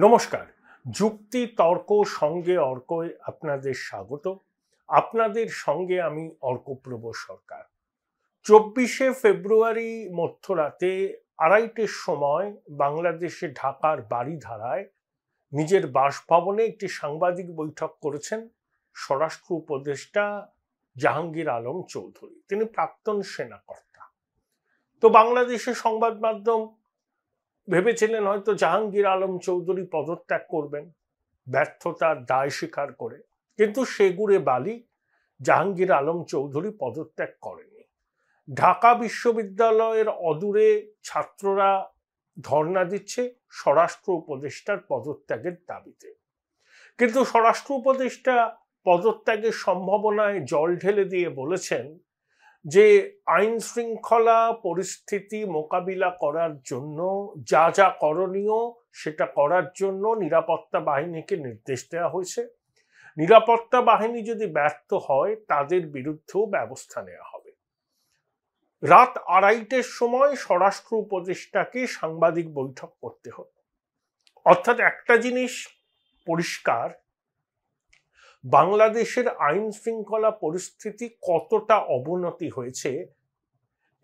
নমস্কার। যুক্তি তর্ক সঙ্গে অর্কয় আপনাদের স্বাগত। আপনাদের সঙ্গে আমি অর্কপ্রভ সরকার। 24শে ফেব্রুয়ারি মধ্যরাতে 2:30টার সময় বাংলাদেশে ঢাকার বারিধারায় নিজের বাসভবনে একটি সাংবাদিক বৈঠক করেছেন স্বরাষ্ট্র উপদেষ্টা জাহাঙ্গীর আলম চৌধুরী। তিনি প্রাক্তন সেনাকর্তা। তো বাংলাদেশের সংবাদ মাধ্যম ভেবেছিলেন হয়তো জাহাঙ্গীর আলম চৌধুরী পদত্যাগ করবেন ব্যর্থতার দায় স্বীকার করে, কিন্তু সেগুড়ে বালি, জাহাঙ্গীর আলম চৌধুরী পদত্যাগ করেনি। ঢাকা বিশ্ববিদ্যালয়ের অদূরে ছাত্ররা ধর্ণা দিচ্ছে স্বরাষ্ট্র উপদেষ্টার পদত্যাগের দাবিতে, কিন্তু স্বরাষ্ট্র উপদেষ্টা পদত্যাগের সম্ভাবনায় জল ঢেলে দিয়ে বলেছেন যে আইন শৃঙ্খলা পরিস্থিতি মোকাবিলা করার জন্য যা যা করণীয় সেটা করার জন্য নিরাপত্তা বাহিনীকে নির্দেশ দেওয়া হয়েছে। নিরাপত্তা বাহিনী যদি ব্যর্থ হয় তাদের বিরুদ্ধেও ব্যবস্থা নেওয়া হবে। রাত 2:30টার সময় স্বরাষ্ট্র উপদেষ্টাকে সাংবাদিক বৈঠক করতে হবে। অর্থাৎ একটা জিনিস পরিষ্কার, বাংলাদেশের আইন শৃঙ্খলা পরিস্থিতি কতটা অবনতি হয়েছে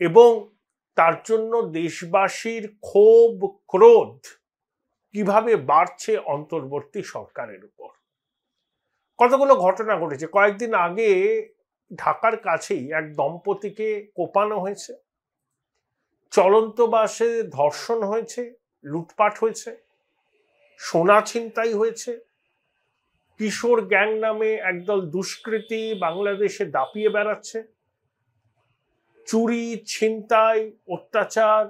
এবং তার জন্য দেশবাসীর ক্ষোভ ক্রোধ কিভাবে বাড়ছে অন্তর্বর্তী সরকারের উপর। কতগুলো ঘটনা ঘটেছে। কয়েকদিন আগে ঢাকার কাছেই এক দম্পতিকে কোপানো হয়েছে, চলন্ত বাসে ধর্ষণ হয়েছে, লুটপাট হয়েছে, সোনা ছিনতাই হয়েছে, কিশোর গ্যাং নামে একদল দুষ্কৃতী বাংলাদেশে দাপিয়ে বেড়াচ্ছে, চুরি, ছিনতাই, অত্যাচার,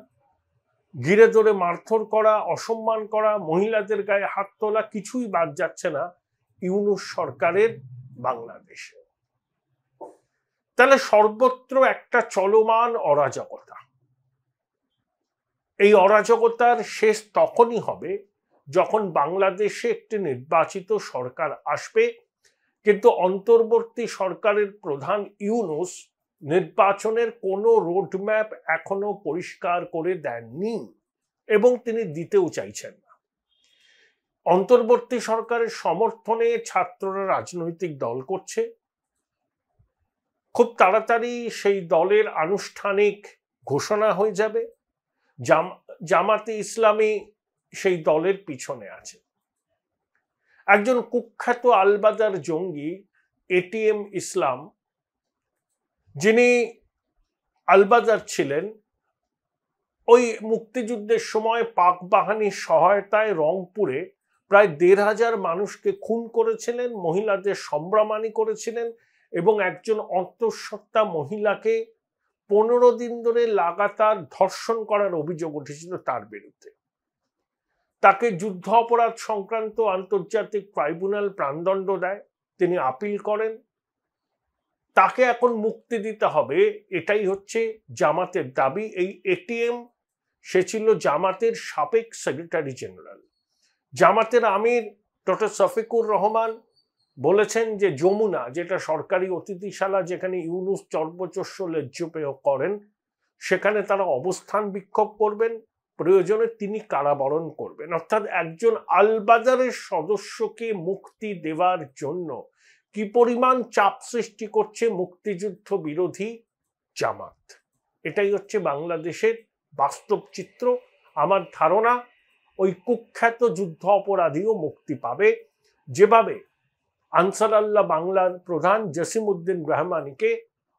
ঘিরে ধরে মারধর করা, অসম্মান করা, মহিলাদের গায়ে হাত তোলা, কিছুই বাদ যাচ্ছে না ইউনূস সরকারের বাংলাদেশে। তাহলে সর্বত্র একটা চলমান অরাজকতা। এই অরাজকতার শেষ তখনই হবে যখন বাংলাদেশে একটি নির্বাচিত সরকার আসবে, কিন্তু অন্তর্বর্তী সরকারের প্রধান ইউনূস নির্বাচনের কোনো রোডম্যাপ এখনো পরিষ্কার করে দেননি এবং তিনি দিতেও চাইছেন না। অন্তর্বর্তী সরকারের সমর্থনে ছাত্ররা রাজনৈতিক দল করছে। খুব তাড়াতাড়ি সেই দলের আনুষ্ঠানিক ঘোষণা হয়ে যাবে। জামাতে ইসলামী সেই দলের পিছনে আছে। একজন কুখ্যাত আলবাদার জঙ্গি এটিএম ইসলাম, যিনি আলবাদার ছিলেন, ওই মুক্তিযুদ্ধের সময় পাক বাহিনীর সহায়তায় রংপুরে প্রায় 1,500 মানুষকে খুন করেছিলেন, মহিলাদের সম্ভ্রমানি করেছিলেন এবং একজন অন্তঃসত্ত্বা মহিলাকে 15 দিন ধরে লাগাতার ধর্ষণ করার অভিযোগ উঠেছিল তার বিরুদ্ধে। তাকে যুদ্ধ অপরাধ সংক্রান্ত আন্তর্জাতিক ট্রাইব্যুনাল প্রাণদণ্ড দেয়, তিনি আপিল করেন। তাকে এখন মুক্তি দিতে হবে, এটাই হচ্ছে জামাতের দাবি। এই এটিএম, সে ছিল জামাতের সাবেক সেক্রেটারি জেনারেল। জামাতের আমির ডক্টর শফিকুর রহমান বলেছেন যে যমুনা, যেটা সরকারি অতিথিশালা যেখানে ইউনূস সর্বোচ্চ লেজ্জপেয় করেন, সেখানে তারা অবস্থান বিক্ষোভ করবেন, প্রয়োজনে তিনি কারাবরণ করবেন। অর্থাৎ একজন আলবাদারের সদস্যকে মুক্তি দেওয়ার জন্য কি পরিমাণ চাপ সৃষ্টি করছে মুক্তিযুদ্ধ বিরোধী জামাত, এটাই হচ্ছে বাংলাদেশের বাস্তব চিত্র। আমার ধারণা ওই কুখ্যাত যুদ্ধ অপরাধীও মুক্তি পাবে, যেভাবে আনসার আল্লাহ বাংলার প্রধান জসিমউদ্দিন রহমানিকে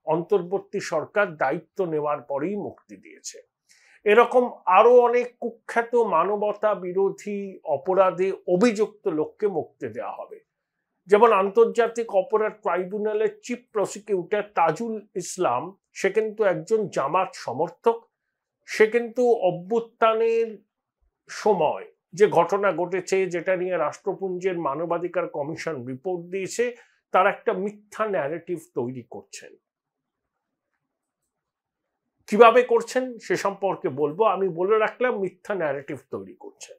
অন্তর্বর্তী সরকার দায়িত্ব নেওয়ার পরেই মুক্তি দিয়েছে। এরকম আরো অনেক কুখ্যাত মানবতা বিরোধী অপরাধে অভিযুক্ত লোককে মুক্তি দেওয়া হবে। যেমন আন্তর্জাতিক অপরাধ ট্রাইব্যুনালের চিফ প্রসিকিউটর তাজুল ইসলাম, সে কিন্তু একজন জামাত সমর্থক। সে কিন্তু অভ্যুত্থানের সময় যে ঘটনা ঘটেছে, যেটা নিয়ে রাষ্ট্রপুঞ্জের মানবাধিকার কমিশন রিপোর্ট দিয়েছে, তার একটা মিথ্যা ন্যারেটিভ তৈরি করছেন। কিভাবে করছেন সে সম্পর্কে বলবো, আমি বলে রাখলাম মিথ্যা ন্যারেটিভ তৈরি করছেন।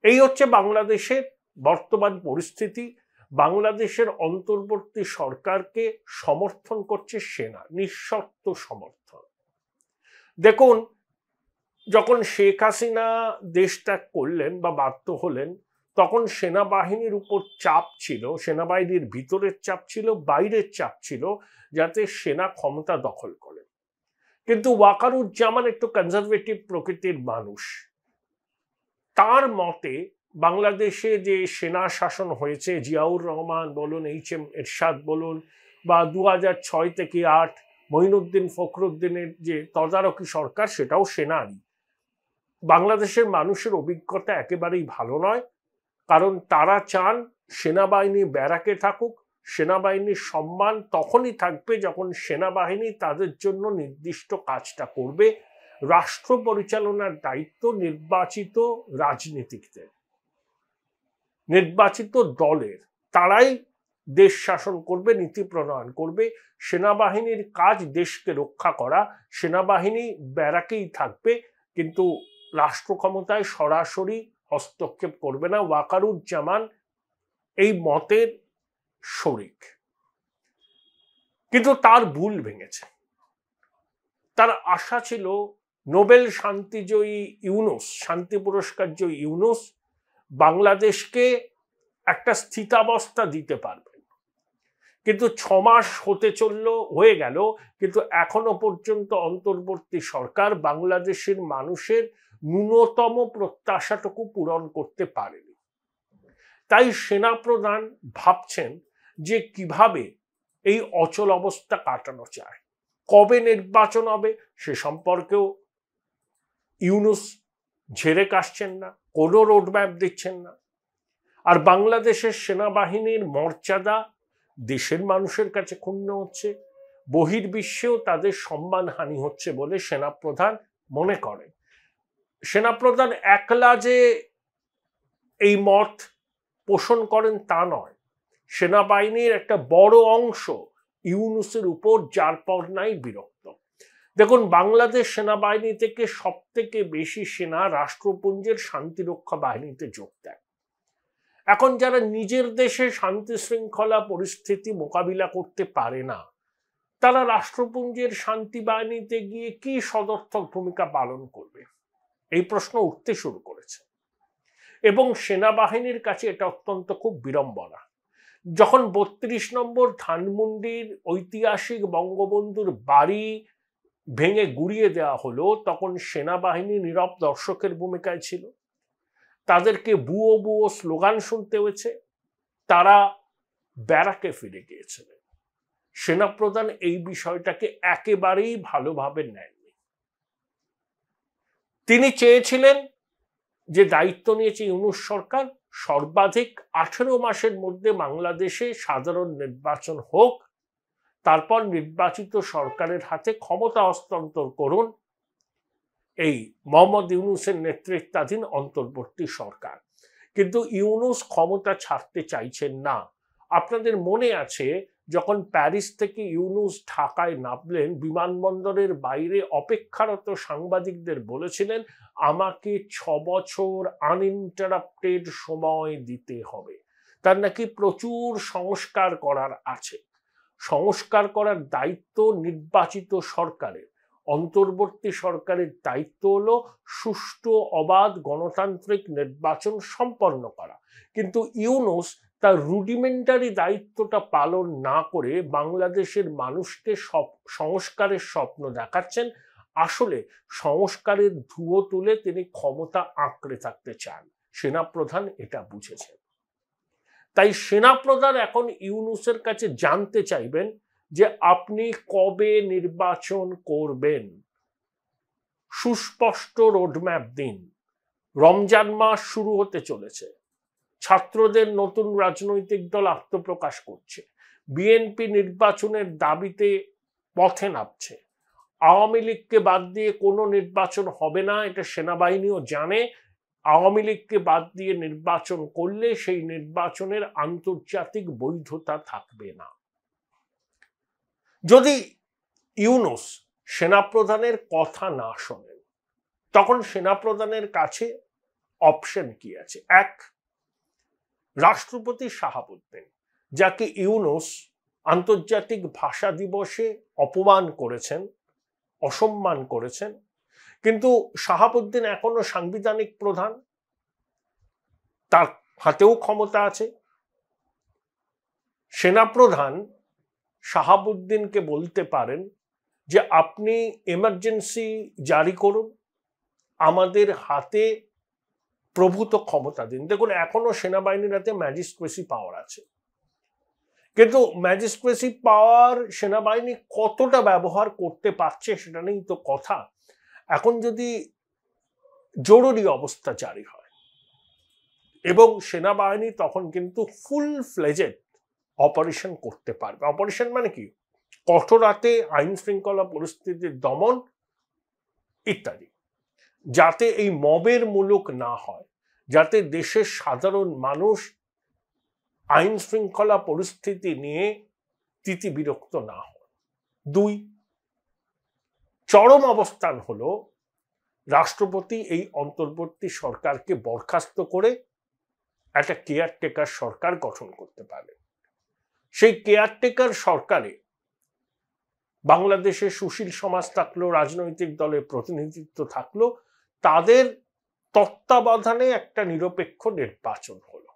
এই হচ্ছে বাংলাদেশের বর্তমান পরিস্থিতি। বাংলাদেশের অন্তর্বর্তী সরকারকে সমর্থন করছে সেনা, নিঃশর্ত সমর্থন। দেখুন, যখন শেখ হাসিনা দেশ ত্যাগ করলেন বা বাধ্য হলেন, তখন সেনাবাহিনীর উপর চাপ ছিল, সেনাবাহিনীর ভিতরের চাপ ছিল, বাইরের চাপ ছিল, যাতে সেনা ক্ষমতা দখল করে। কিন্তু ওয়াকারুজ্জামান একটু কনজারভেটিভ প্রকৃতির মানুষ। তার মতে বাংলাদেশে যে সেনা শাসন হয়েছে, জিয়াউর রহমান বলুন, এইচ.এম. এরশাদ বলুন, বা 2006 থেকে 8 মঈনুদ্দিন ফখরুদ্দিনের যে তদারকি সরকার, সেটাও সেনারই। বাংলাদেশের মানুষের অভিজ্ঞতা একেবারেই ভালো নয়, কারণ তারা চান সেনাবাহিনী ব্যারাকে থাকুক। সেনাবাহিনীর সম্মান তখনই থাকবে যখন সেনাবাহিনী তাদের জন্য নির্দিষ্ট কাজটা করবে। রাষ্ট্র পরিচালনার দায়িত্ব নির্বাচিত রাজনীতিকদের, নির্বাচিত দলের। তারাই দেশ শাসন করবে, নীতি প্রণয়ন করবে। সেনাবাহিনীর কাজ দেশকে রক্ষা করা। সেনাবাহিনী ব্যারাকেই থাকবে, কিন্তু রাষ্ট্র ক্ষমতায় সরাসরি হস্তক্ষেপ করবে না। ওয়াকারুজ্জামান এই মতের শরিক, কিন্তু তার ভুল ভেঙেছে। তার আশা ছিল নোবেল শান্তিজয়ী ইউনূস, শান্তি পুরস্কার জয়ী ইউনূস বাংলাদেশকে একটা স্থিতাবস্থা দিতে পারবেন। কিন্তু 6 মাস হয়ে গেল, কিন্তু এখনো পর্যন্ত অন্তর্বর্তী সরকার বাংলাদেশের মানুষের ন্যূনতম প্রত্যাশাটুকু পূরণ করতে পারেনি। তাই সেনাপ্রধান ভাবছেন যে কিভাবে এই অচল অবস্থা কাটানো যায়। কবে নির্বাচন হবে সে সম্পর্কেও ইউনূস ঝেড়ে কাশছেন না, কোনো রোডম্যাপ দিচ্ছেন না। আর বাংলাদেশের সেনাবাহিনীর মর্যাদা দেশের মানুষের কাছে ক্ষুণ্ণ হচ্ছে, বহির্বিশ্বেও তাদের সম্মানহানি হচ্ছে বলে সেনাপ্রধান মনে করেন। সেনাপ্রধান একলা যে এই মত পোষণ করেন তা নয়, সেনাবাহিনীর একটা বড় অংশ ইউনূসের উপর যার পর নাই বিরক্ত। দেখুন, বাংলাদেশ সেনাবাহিনী থেকে সব থেকে বেশি সেনা রাষ্ট্রপুঞ্জের শান্তিরক্ষা বাহিনীতে যোগ দেয়। এখন যারা নিজের দেশে শান্তি শৃঙ্খলা পরিস্থিতি মোকাবিলা করতে পারে না, তারা রাষ্ট্রপুঞ্জের শান্তি বাহিনীতে গিয়ে কি সদর্থক ভূমিকা পালন করবে, এই প্রশ্ন উঠতে শুরু করেছে। এবং সেনাবাহিনীর কাছে এটা অত্যন্ত খুব বিড়ম্বনা। যখন 32 নম্বর ধানমন্ডির ঐতিহাসিক বঙ্গবন্ধুর বাড়ি ভেঙে গুড়িয়ে দেওয়া হলো, তখন সেনাবাহিনী নীরব দর্শকের ভূমিকায় ছিল। তাদেরকে বুয়ো বুয়ো স্লোগান শুনতে হয়েছে, তারা ব্যারাকে ফিরে গিয়েছিলেন। সেনাপ্রধান এই বিষয়টাকে একেবারেই ভালোভাবে নেননি। তিনি চেয়েছিলেন যে দায়িত্ব নিয়েছে ইউনূস সরকার, সর্বাধিক 18 মাসের মধ্যে বাংলাদেশে সাধারণ নির্বাচন হোক, তারপর নির্বাচিত সরকারের হাতে ক্ষমতা হস্তান্তর করুন এই মোহাম্মদ ইউনূসের নেতৃত্বাধীন অন্তর্বর্তী সরকার। কিন্তু ইউনূস ক্ষমতা ছাড়তে চাইছেন না। আপনাদের মনে আছে, যখন প্যারিস থেকে ইউনূস ঢাকায় নামলেন, বিমানবন্দরের বাইরে অপেক্ষারত সাংবাদিকদের বলেছিলেন, আমাকে 6 বছর আনইন্টারাপ্টেড সময় দিতে হবে। তার নাকি প্রচুর সংস্কার করার আছে। সংস্কার করার দায়িত্ব নির্বাচিত সরকারের। অন্তর্বর্তী সরকারের দায়িত্ব হলো সুষ্ঠু অবাধ গণতান্ত্রিক নির্বাচন সম্পন্ন করা। কিন্তু ইউনূস তার রুডিমেন্টারি দায়িত্বটা পালন না করে বাংলাদেশের মানুষকে সংস্কারের স্বপ্ন দেখাচ্ছেন। আসলে সংস্কারের ধুয়ো তুলে তিনি ক্ষমতা আঁকড়ে থাকতে চান। সেনাপ্রধান এটা বুঝেছেন। তাই সেনাপ্রধান এখন ইউনূসের কাছে জানতে চাইবেন যে আপনি কবে নির্বাচন করবেন, সুস্পষ্ট রোডম্যাপ দিন। রমজান মাস শুরু হতে চলেছে, ছাত্রদের নতুন রাজনৈতিক দল আত্মপ্রকাশ করছে, বিএনপি নির্বাচনের দাবিতে পথে নামছে। আওয়ামী লীগকে বাদ দিয়ে কোনো নির্বাচন হবে না, এটা সেনাবাহিনীও জানে। আওয়ামী লীগকে বাদ দিয়ে নির্বাচন করলে সেই নির্বাচনের আন্তর্জাতিক বৈধতা থাকবে না। যদি ইউনূস সেনাপ্রধানের কথা না শোনেন, তখন সেনাপ্রধানের কাছে অপশন কি আছে? এক, রাষ্ট্রপতি শাহাবুদ্দিন, যাকে ইউনূস আন্তর্জাতিক ভাষা দিবসে অপমান করেছেন, অসম্মান করেছেন, কিন্তু শাহাবুদ্দিন এখনো সাংবিধানিক প্রধান, তার হাতেও ক্ষমতা আছে। সেনাপ্রধান শাহাবুদ্দিনকে বলতে পারেন যে আপনি এমার্জেন্সি জারি করুন, আমাদের হাতে প্রভূত ক্ষমতা দিন। দেখুন, এখনো সেনাবাহিনীর হাতে ম্যাজিস্ট্রেসি পাওয়ার আছে, কিন্তু ম্যাজিস্ট্রেসি পাওয়ার সেনাবাহিনী কতটা ব্যবহার করতে পারছে সেটা নেই তো কথা। এখন যদি জরুরি অবস্থা জারি হয় এবং সেনাবাহিনী তখন কিন্তু ফুল ফ্লেজেড অপারেশন করতে পারবে। অপারেশন মানে কি? কঠোরাতে আইন শৃঙ্খলা পরিস্থিতির দমন ইত্যাদি, যাতে এই মবের মূলক না হয়, যাতে দেশের সাধারণ মানুষ আইন শৃঙ্খলা পরিস্থিতি নিয়ে তিতিবিরক্ত না হয়। 2, চরম অবস্থান হলো রাষ্ট্রপতি এই অন্তর্বর্তী সরকারকে বরখাস্ত করে একটা কেয়ারটেকার সরকার গঠন করতে পারে। সেই কেয়ারটেকার সরকারে বাংলাদেশের সুশীল সমাজ থাকলো, রাজনৈতিক দলের প্রতিনিধিত্ব থাকলো, তাদের তত্ত্বাবধানে একটা নিরপেক্ষ নির্বাচন হলো।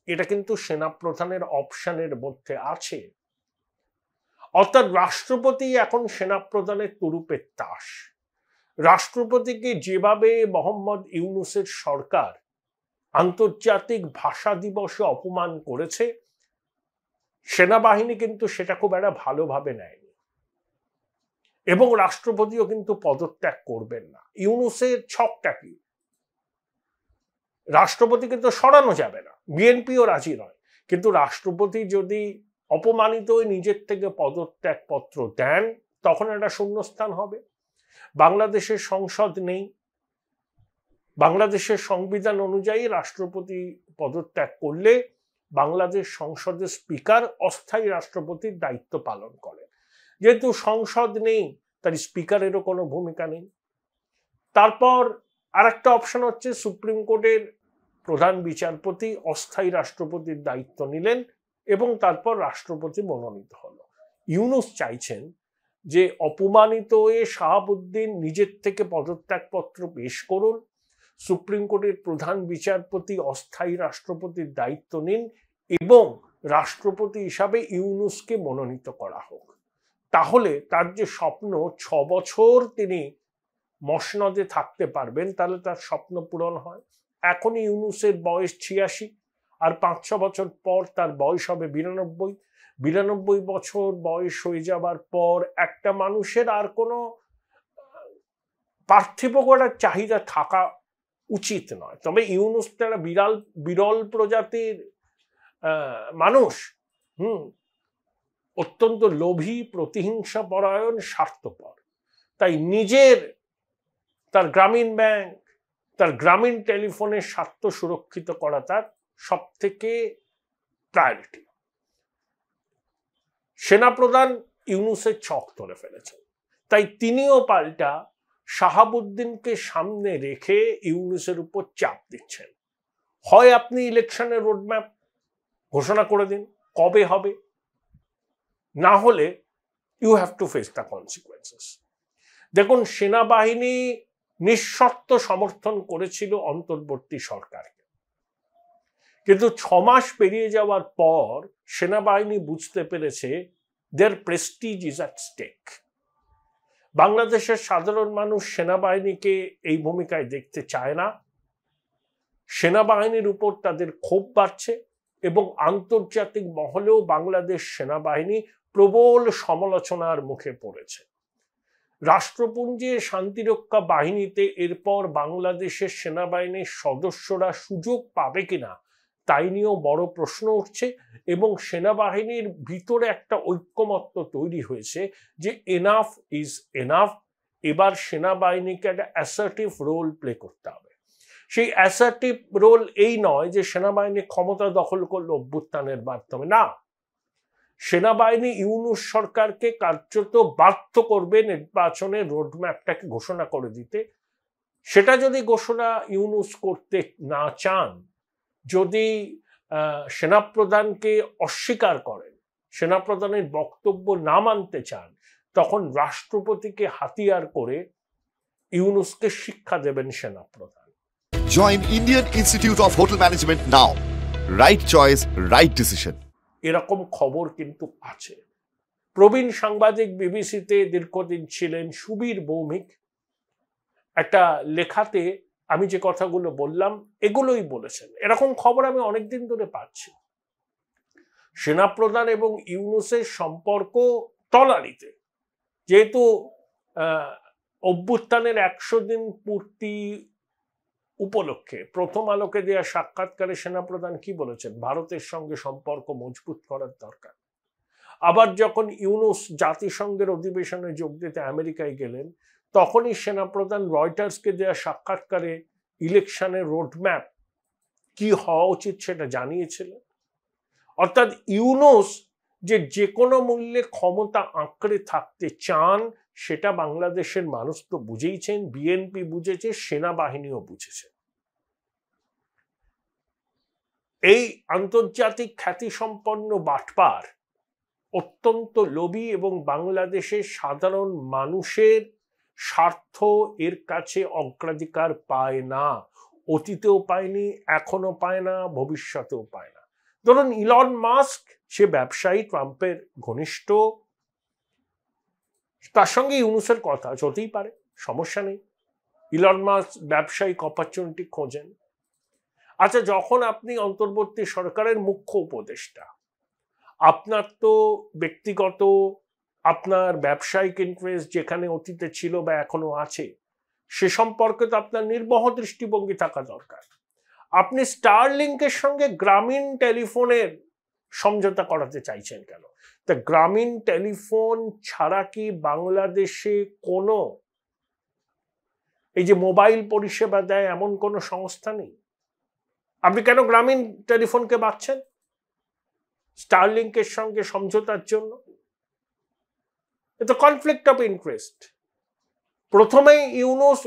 এটা কিন্তু সেনাপ্রধানের অপশনের মধ্যে আছে। অর্থাৎ রাষ্ট্রপতি এখন সেনাপ্রধানের তুরুপের তাস। রাষ্ট্রপতিকে যেভাবে মোহাম্মদ ইউনূসের সরকার আন্তর্জাতিক ভাষা দিবসে অপমান করেছে, সেনাবাহিনী কিন্তু সেটা খুব একটা ভালোভাবে নেয়নি, এবং রাষ্ট্রপতিও কিন্তু পদত্যাগ করবেন না। ইউনূসের ছকটা কি? রাষ্ট্রপতিকে তো সরানো যাবে না, বিএনপিও রাজি নয়, কিন্তু রাষ্ট্রপতি যদি অপমানিত হয়ে নিজের থেকে পদত্যাগ পত্র দেন, তখন একটা শূন্যস্থান হবে। বাংলাদেশের সংসদ নেই, বাংলাদেশের সংবিধান অনুযায়ী রাষ্ট্রপতি পদত্যাগ করলে বাংলাদেশ সংসদের স্পিকার অস্থায়ী রাষ্ট্রপতির দায়িত্ব পালন করে। যেহেতু সংসদ নেই, তার স্পিকারেরও কোনো ভূমিকা নেই। তারপর আরেকটা অপশন হচ্ছে, সুপ্রিম কোর্টের প্রধান বিচারপতি অস্থায়ী রাষ্ট্রপতির দায়িত্ব নিলেন এবং তারপর রাষ্ট্রপতি মনোনীত হলো। ইউনূস চাইছেন যে অপমানিত হয়ে শাহাবুদ্দিন নিজের থেকে পদত্যাগপত্র পেশ করুন, সুপ্রিম কোর্টের প্রধান বিচারপতি অস্থায়ী রাষ্ট্রপতির দায়িত্ব নিন এবং রাষ্ট্রপতি হিসাবে ইউনূসকে মনোনীত করা হোক। তাহলে তার যে স্বপ্ন 6 বছর তিনি মসনদে থাকতে পারবেন, তাহলে তার স্বপ্ন পূরণ হয়। এখন ইউনূসের বয়স 86, আর 5-6 বছর পর তার বয়স হবে 92। 92 বছর বয়স হয়ে যাবার পর একটা মানুষের আর কোনো পার্থিব করার চাহিদা থাকা উচিত নয়। তবে ইউনূস তারা বিরল প্রজাতির মানুষ, অত্যন্ত লোভী, প্রতিহিংসা পরায়ণ, স্বার্থপর। তাই নিজের, তার গ্রামীণ ব্যাংক, তার গ্রামীণ টেলিফোনের স্বার্থ সুরক্ষিত করা তার সব থেকে প্রায়োরিটি। সেনাপ্রধান ইউনূসের ছক ধরে ফেলেছেন, তাই তিনিও পাল্টা শাহাবুদ্দিনকে সামনে রেখে ইউনূসের উপর চাপ দিচ্ছেন। হয় আপনি ইলেকশনের রোডম্যাপ ঘোষণা করে দিন কবে হবে, না হলে you have to face the consequences. দেখুন, সেনাবাহিনী নিঃশর্ত সমর্থন করেছিল অন্তর্বর্তী সরকারকে, কিন্তু 6 মাস পেরিয়ে যাওয়ার পর সেনাবাহিনী বুঝতে পেরেছে দেয়ার প্রেস্টিজ ইজ অ্যাট স্টেক। বাংলাদেশের সাধারণ মানুষ সেনাবাহিনীকে এই ভূমিকায় দেখতে চায় না। সেনাবাহিনীর উপর তাদের ক্ষোভ বাড়ছে এবং আন্তর্জাতিক মহলেও বাংলাদেশ সেনাবাহিনী প্রবল সমালোচনার মুখে পড়েছে। রাষ্ট্রপুঞ্জে শান্তিরক্ষা বাহিনীতে এরপর বাংলাদেশের সেনাবাহিনীর সদস্যরা সুযোগ পাবে কিনা তাই নিয়েও বড় প্রশ্ন উঠছে, এবং সেনাবাহিনীর ভিতরে একটা ঐক্যমত্য তৈরি হয়েছে যে এনাফ ইজ এনাফ। এবার সেনাবাহিনীকে একটা অ্যাসার্টিভ রোল প্লে করতে হবে। সেই অ্যাসার্টিভ রোল এই নয় যে সেনাবাহিনী ক্ষমতা দখল করলো অভ্যুত্থানের মাধ্যমে, না, সেনাবাহিনী ইউনূস সরকারকে কার্যত বাধ্য করবে নির্বাচনের রোডম্যাপটাকে ঘোষণা করে দিতে। সেটা যদি ঘোষণা ইউনূস করতে না চান, যদি সেনাপ্রধানকে অস্বীকার করেন, সেনাপ্রধানের বক্তব্য না মানতে চান, তখন রাষ্ট্রপতিকে হাতিয়ার করে ইউনূসকে শিক্ষা দেবেন সেনাপ্রধান। Join Indian Institute of Hotel Management now. Right choice, right decision. এরকম খবর কিন্তু আছে। প্রবীণ সাংবাদিক বিবিসিতে দীর্ঘদিন ছিলেন সুবীর ভৌমিক একটা লেখাতে আমি যে কথাগুলো বললাম এগুলোই বলেছেন। এরকম খবর আমি অনেকদিন ধরে পাচ্ছি। সেনাপ্রধান এবং ইউনূসের সম্পর্ক তলানিতে, যেহেতু অভ্যুত্থানের 100 দিন পূর্তি উপলক্ষে প্রথম আলোকে দেওয়া সাক্ষাৎকারে সেনাপ্রধান কি বলেছেন? ভারতের সঙ্গে সম্পর্ক মজবুত করার দরকার। আবার যখন ইউনূস জাতিসংঘের অধিবেশনে যোগ দিতে আমেরিকায় গেলেন, তখনই সেনাপ্রধান রয়টার্সকে দেওয়া সাক্ষাৎকারে ইলেকশনের রোডম্যাপ কি হওয়া উচিত সেটা জানিয়েছিলেন। অর্থাৎ ইউনূস যে কোনো মূল্যে ক্ষমতা আঁকড়ে থাকতে চান, সেটা বাংলাদেশের মানুষ তো বুঝেইছেন, বিএনপি বুঝেছে, সেনাবাহিনীও বুঝেছে। এই আন্তর্জাতিক খ্যাতিসম্পন্ন বাটপার অত্যন্ত লোভী এবং বাংলাদেশের সাধারণ মানুষের স্বার্থ এর কাছে অগ্রাধিকার পায় না। অতীতেও পায়নি, এখনো পায় না, ভবিষ্যতেও পায় না। ধরুন ইলন মাস্ক, সে ব্যবসায়ী, ট্রাম্পের ঘনিষ্ঠ, তার সঙ্গে ইউনূসের কথা হতেই পারে, সমস্যা নেই। ইলন মাস্ক ব্যবসায়িক অপরচুনিটি খোঁজেন। আচ্ছা, যখন আপনি অন্তর্বর্তী সরকারের মুখ্য উপদেষ্টা, আপনার তো ব্যক্তিগত আপনার ব্যবসায়িক ইন্টারেস্ট যেখানে অতীতে ছিল বা এখনো আছে, সে সম্পর্কে তো আপনার নির্বহ দৃষ্টিভঙ্গি থাকা দরকার। আপনি স্টারলিংকের সঙ্গে গ্রামীণ টেলিফোনের সমঝোতা করাতে চাইছেন কেন? তা গ্রামীণ টেলিফোন ছাড়া কি বাংলাদেশে কোনো এই যে মোবাইল পরিষেবা দেয় এমন কোনো সংস্থা নেই? আপনি কেন গ্রামীণ টেলিফোনকে বাঁচছেন স্টারলিংকের সঙ্গে সমঝোতার জন্য? এটা কনফ্লিক্ট অফ ইন্টারেস্ট। প্রথমেই ইউনূস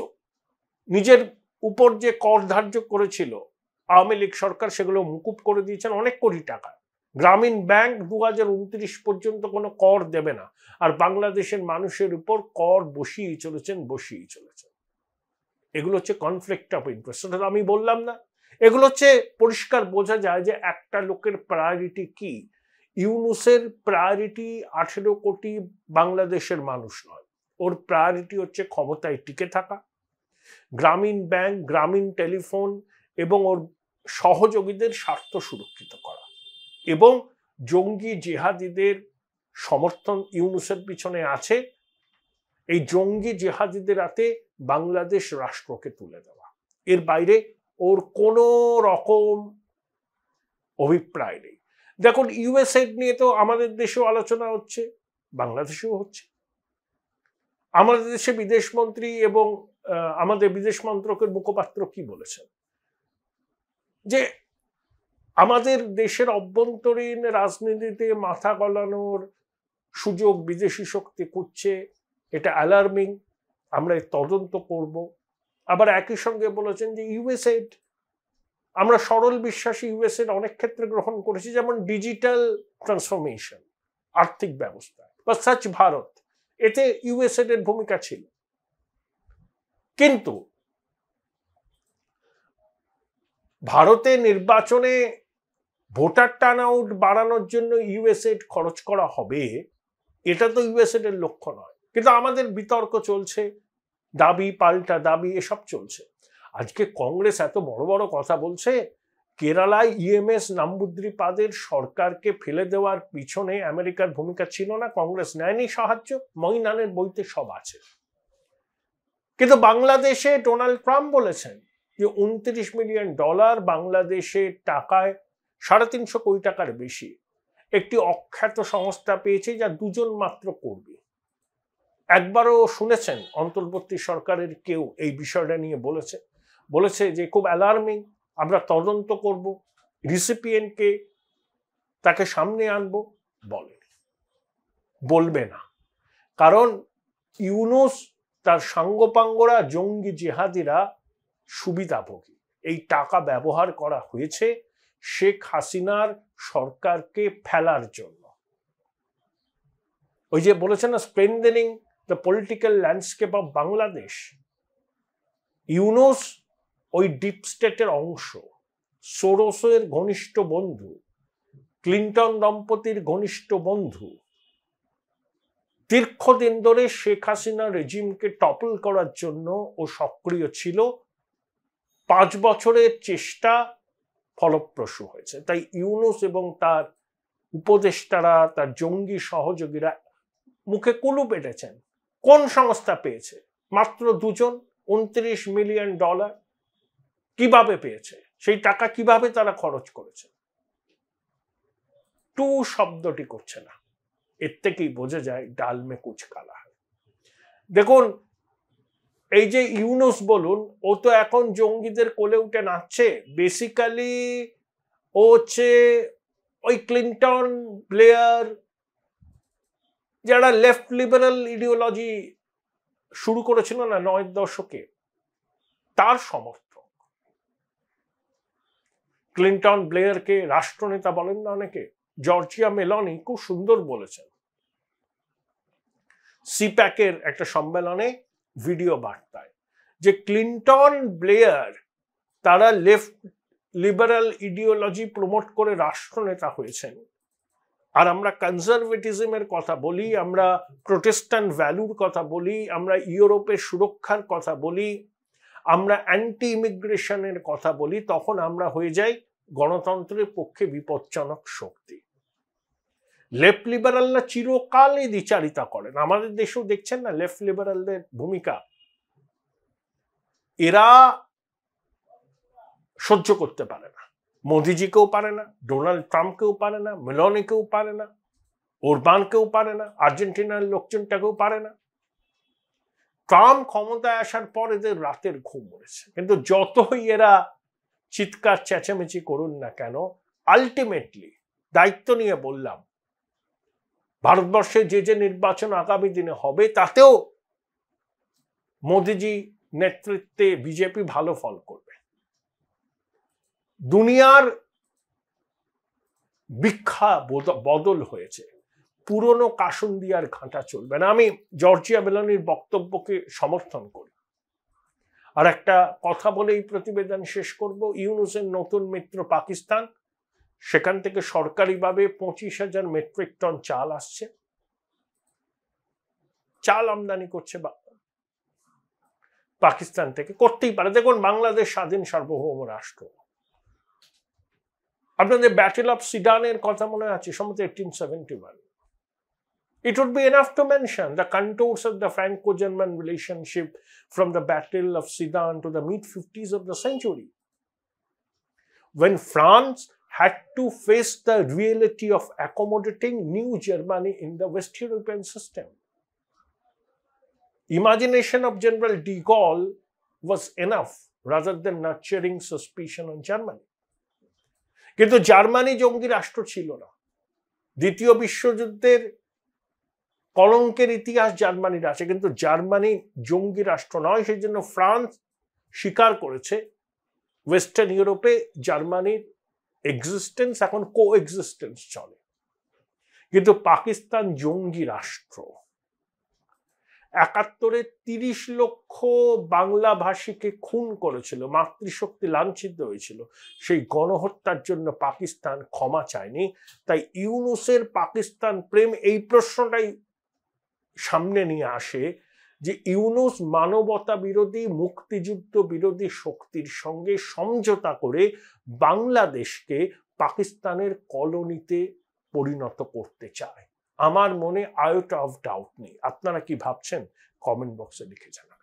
নিজের উপর যে কর ধার্য করেছিল আওয়ামী লীগ সরকার, সেগুলো মুকুব করে দিয়েছেন অনেক কোটি টাকা। গ্রামীণ ব্যাংক 2029 পর্যন্ত কোনো কর দেবে না, আর বাংলাদেশের মানুষের উপর কর বসিয়েই চলেছেন। এগুলো হচ্ছে কনফ্লিক্ট অফ ইন্টারেস্ট। আমি বললাম না, এগুলো হচ্ছে পরিষ্কার বোঝা যায় যে একটা লোকের প্রায়োরিটি কি। ইউনূসের প্রায়োরিটি 18 কোটি বাংলাদেশের মানুষ নয়, ওর প্রায়োরিটি হচ্ছে ক্ষমতায় টিকে থাকা, গ্রামীণ ব্যাংক, গ্রামীণ টেলিফোন এবং ওর সহযোগীদের স্বার্থ সুরক্ষিত করা, এবং জঙ্গি জেহাদিদের সমর্থন ইউনূসের পিছনে আছে। এই জঙ্গি জেহাদিদের হাতে বাংলাদেশ রাষ্ট্রকে তুলে দেওয়া, এর বাইরে ওর কোনো রকম অভিপ্রায় নেই। দেখুন, ইউএসএড নিয়ে তো আমাদের দেশেও আলোচনা হচ্ছে, বাংলাদেশেও হচ্ছে। আমাদের দেশে বিদেশমন্ত্রী এবং আমাদের বিদেশ মন্ত্রকের মুখপাত্র কি বলেছেন? যে আমাদের দেশের অভ্যন্তরীণ রাজনীতিতে মাথা গলানোর সুযোগ বিদেশি শক্তি করছে, এটা অ্যালার্মিং, আমরা তদন্ত করব। আবার একই সঙ্গে বলেছেন যে ইউএসএড, আমরা সরল বিশ্বাসী ইউএসএড অনেক ক্ষেত্রে গ্রহণ করেছি, যেমন ডিজিটাল ট্রান্সফরমেশন, আর্থিক ব্যবস্থা বা স্বচ্ছ ভারত, এতে ইউএসএড এর ভূমিকা ছিল। কিন্তু ভারতে নির্বাচনে ভোটার টার্ন আউট বাড়ানোর জন্য ইউএসএড খরচ করা হবে, এটা তো ইউএসএড এর লক্ষ্য নয়। কিন্তু আমাদের বিতর্ক চলছে, দাবি পাল্টা দাবি, এসব চলছে। আজকে কংগ্রেস এত বড় বড় কথা বলছে। কেরালায় ইএমএস নাম্বুদ্রিপাদের সরকারকে ফেলে দেওয়ার পিছনে আমেরিকার ভূমিকা ছিল না? কংগ্রেস নেয়নি সাহায্য? মইনানের বইতে সব আছে। কিন্তু বাংলাদেশে ডোনাল্ড ট্রাম্প বলেছেন যে $29 মিলিয়ন বাংলাদেশের টাকায় 350 কোটি টাকার বেশি একটি অখ্যাত সংস্থা পেয়েছে, যা 2 জন মাত্র করবে। একবারও শুনেছেন অন্তর্বর্তী সরকারের কেউ এই বিষয়টা নিয়ে বলেছে যে খুব অ্যালার্মিং, আমরা তদন্ত করব, রিসিপিয়েন্টকে তাকে সামনে আনবো? বলবে না। কারণ ইউনূস, তার সাঙ্গপাঙ্গরা, জঙ্গি জেহাদিরা সুবিধাভোগী। এই টাকা ব্যবহার করা হয়েছে শেখ হাসিনার সরকারকে ফেলার জন্য। ওই যে বলেছে না, strengthening the political landscape of Bangladesh, Yunus ওই ডিপ স্টেটের অংশ, সোরোসের ঘনিষ্ঠ বন্ধু, ক্লিন্টন দম্পতির ঘনিষ্ঠ বন্ধু, দীর্ঘদিন ধরে শেখ হাসিনা রেজিমকে টপল করার জন্য ও সক্রিয় ছিল। 5 বছরের চেষ্টা ফলপ্রসূ হয়েছে। তাই ইউনুস এবং তার উপদেষ্টারা, তার জঙ্গি সহযোগীরা মুখে কুলু পেটেছেন। কোন সংস্থা পেয়েছে? মাত্র 2 জন, $29 মিলিয়ন। কিভাবে পেয়েছে? সেই টাকা কিভাবে তারা খরচ করেছে? টু শব্দটি করছে না। এর থেকেই বোঝা যায় ডাল মে কুচ কালা হয়। দেখুন, এই যে ইউনুস বলুন, ও তো এখন জঙ্গিদের কোলে উঠে নাচছে। বেসিক্যালি ও হচ্ছে ওই ক্লিন্টন, ব্লেয়ার, যারা লেফট লিবারাল ইডিওলজি শুরু করেছিল না 9 দশকে, তার সমর্থক। ক্লিন্টন ব্লেয়ারকে রাষ্ট্রনেতা বলেন না অনেকে। জর্জিয়া মেলনি খুব সুন্দর বলেছেন সিপ্যাকের একটা সম্মেলনে ভিডিও বার্তায়, যে ক্লিন্টন, ব্লেয়ার তারা লেফট লিবারাল ইডিওলজি প্রমোট করে রাষ্ট্রনেতা হয়েছেন, আর আমরা কনজারভেটিজমের কথা বলি, আমরা প্রোটেস্ট্যান্ট ভ্যালুর কথা বলি, আমরা ইউরোপের সুরক্ষার কথা বলি, আমরা অ্যান্টি ইমিগ্রেশনের কথা বলি, তখন আমরা হয়ে যাই গণতন্ত্রের পক্ষে বিপজ্জনক শক্তি। লেফট লিবারালরা চিরকালই দ্বিচারিতা করেন। আমাদের দেশেও দেখছেন না লেফট লিবারালদের ভূমিকা। এরা সহ্য করতে পারে না। মোদিজিকেও পারে না, ডোনাল্ড ট্রাম্পকেও পারে না, মেলনিকেও পারে না, ওরবানকেও পারে না, আর্জেন্টিনার লোকজনটাকেও পারে না। ট্রাম্প ক্ষমতায় আসার পর এদের রাতের ঘুম উড়েছে। কিন্তু যতই এরা চিৎকার চেঁচামেচি করুন না কেন, আলটিমেটলি দায়িত্ব নিয়ে বললাম, ভারতবর্ষে যে যে নির্বাচন আগামী দিনে হবে তাতেও মোদিজি নেতৃত্বে বিজেপি ভালো ফল করবে। দুনিয়ার বিখ্যা বদল হয়েছে, পুরনো কাসুন্দিয়ার ঘাঁটা চলবে না। আমি জর্জিয়া মেলনির বক্তব্যকে সমর্থন করি। আর একটা কথা বলে এই প্রতিবেদন শেষ করব। ইউনুসের নতুন মিত্র পাকিস্তান, সেখান থেকে সরকারিভাবে 25,000 মেট্রিক টন চাল আসছে। চাল আমদানি করছে পাকিস্তান থেকে, করতেই পারে। দেখুন, বাংলাদেশ স্বাধীন সার্বভৌম রাষ্ট্র। আপনাদের ব্যাটেল অফ সিডানের কথা মনে আছে? সম্ভবত 1871। It would be enough to mention the contours of the Franco-German relationship from the Battle of Sedan to the mid-50s of the century, when France had to face the reality of accommodating New Germany in the West European system. Imagination of General de Gaulle was enough rather than nurturing suspicion on Germany. কিন্তু Germany জঙ্গি রাষ্ট্র ছিল না। দ্বিতীয় বিশ্বযুদ্ধের কলঙ্কের ইতিহাস জার্মানির আছে, কিন্তু জার্মানি জঙ্গি রাষ্ট্র নয়। সেই জন্য ফ্রান্স স্বীকার করেছে ওয়েস্টার্ন ইউরোপে জার্মানির এক্সিস্টেন্স, এখন কো এক্সিস্টেন্স চলে। কিন্তু পাকিস্তান জঙ্গি রাষ্ট্র। 71-এ 30 লক্ষ বাংলা ভাষীকে খুন করেছিল, মাতৃশক্তি লাঞ্ছিত হয়েছিল। সেই গণহত্যার জন্য পাকিস্তান ক্ষমা চায়নি। তাই ইউনুসের পাকিস্তান প্রেম, এই প্রশ্নটাই সামনে নিয়ে আসে যে ইউনুস মানবতা বিরোধী, মুক্তিযুদ্ধ বিরোধী শক্তির সঙ্গে সমঝোতা করে বাংলাদেশকে পাকিস্তানের কলোনিতে পরিণত করতে চায়। আমার মনে আয়োটা অফ ডাউট নেই। আপনারা কি ভাবছেন? কমেন্ট বক্সে লিখে জানান।